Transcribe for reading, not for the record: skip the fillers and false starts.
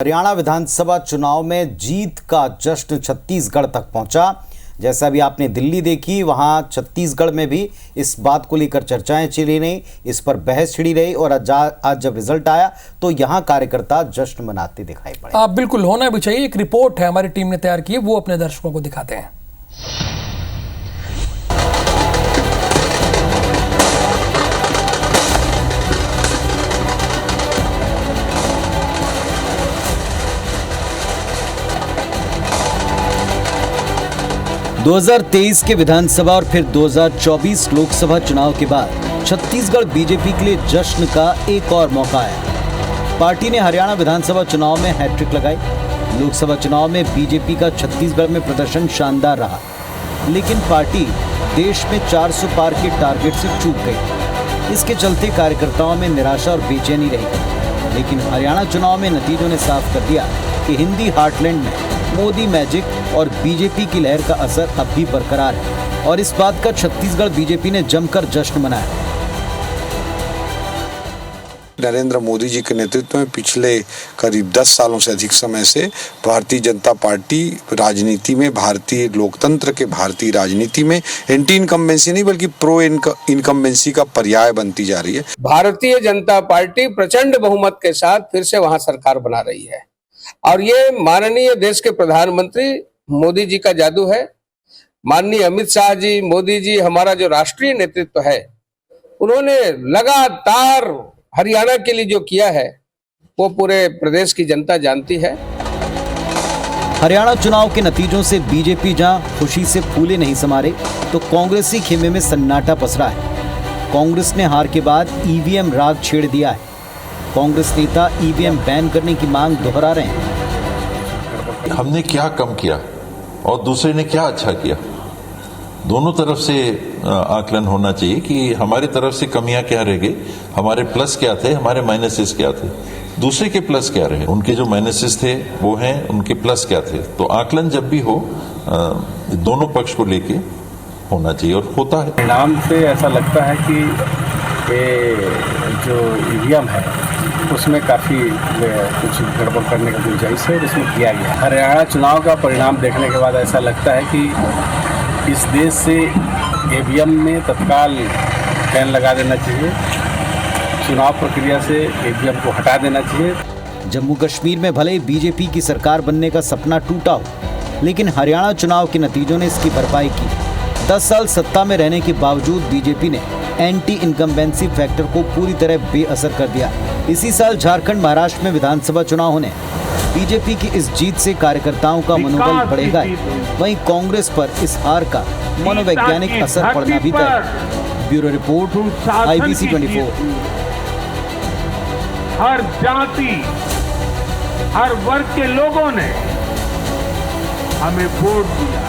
हरियाणा विधानसभा चुनाव में जीत का जश्न छत्तीसगढ़ तक पहुंचा। जैसा अभी आपने दिल्ली देखी, वहां छत्तीसगढ़ में भी इस बात को लेकर चर्चाएं चली रही, इस पर बहस छिड़ी रही और आज जब रिजल्ट आया तो यहां कार्यकर्ता जश्न मनाते दिखाई पड़े। बिल्कुल होना भी चाहिए। एक रिपोर्ट है हमारी टीम ने तैयार की है, वो अपने दर्शकों को दिखाते हैं। दो 2023 के विधानसभा और फिर 2024 लोकसभा चुनाव के बाद छत्तीसगढ़ बीजेपी के लिए जश्न का एक और मौका आया। पार्टी ने हरियाणा विधानसभा चुनाव में हैट्रिक लगाई। लोकसभा चुनाव में बीजेपी का छत्तीसगढ़ में प्रदर्शन शानदार रहा, लेकिन पार्टी देश में 400 पार के टारगेट से चूक गई। इसके चलते कार्यकर्ताओं में निराशा और बेचैनी रही। लेकिन हरियाणा चुनाव में नतीजों ने साफ कर दिया कि हिंदी हार्टलैंड में मोदी मैजिक और बीजेपी की लहर का असर अब भी बरकरार है और इस बात का छत्तीसगढ़ बीजेपी ने जमकर जश्न मनाया। नरेंद्र मोदी जी के नेतृत्व में पिछले करीब 10 सालों से अधिक समय से भारतीय जनता पार्टी राजनीति में, भारतीय लोकतंत्र के भारतीय राजनीति में एंटी इनकम्बेंसी नहीं बल्कि प्रो इनकम्बेंसी का पर्याय बनती जा रही है। भारतीय जनता पार्टी प्रचंड बहुमत के साथ फिर से वहां सरकार बना रही है और ये माननीय देश के प्रधानमंत्री मोदी जी का जादू है। माननीय अमित शाह जी, मोदी जी, हमारा जो राष्ट्रीय नेतृत्व है, उन्होंने लगातार हरियाणा के लिए जो किया है वो पूरे प्रदेश की जनता जानती है। हरियाणा चुनाव के नतीजों से बीजेपी जहां खुशी से फूले नहीं समारे तो कांग्रेसी खेमे में सन्नाटा पसरा है। कांग्रेस ने हार के बाद ईवीएम राग छेड़ दिया है। कांग्रेस नेता ईवीएम बैन करने की मांग दोहरा रहे हैं। हमने क्या कम किया और दूसरे ने क्या अच्छा किया, दोनों तरफ से आकलन होना चाहिए कि हमारी तरफ से कमियां क्या रह गई, हमारे प्लस क्या थे, हमारे माइनसेस क्या थे, दूसरे के प्लस क्या रहे, उनके जो माइनसेस थे वो हैं, उनके प्लस क्या थे। तो आकलन जब भी हो दोनों पक्ष को लेके होना चाहिए और होता है। परिणाम से ऐसा लगता है कि ये जो ईवीएम है उसमें काफ़ी कुछ गड़बड़ करने का गुंजाइश है और इसमें किया गया। हरियाणा चुनाव का परिणाम देखने के बाद ऐसा लगता है कि इस देश से ईवीएम में तत्काल बैन लगा देना चाहिए, चुनाव प्रक्रिया से ईवीएम को हटा देना चाहिए। जम्मू कश्मीर में भले बीजेपी की सरकार बनने का सपना टूटा हो, लेकिन हरियाणा चुनाव के नतीजों ने इसकी भरपाई की। 10 साल सत्ता में रहने के बावजूद बीजेपी ने एंटी इनकम्बेंसी फैक्टर को पूरी तरह बेअसर कर दिया। इसी साल झारखंड, महाराष्ट्र में विधानसभा चुनाव होने बीजेपी की इस जीत से कार्यकर्ताओं का मनोबल बढ़ेगा। वहीं कांग्रेस पर इस हार का मनोवैज्ञानिक असर पड़ना भी तय। Bureau report, IBC 24। हर जाति, हर वर्ग के लोगों ने हमें वोट दिया।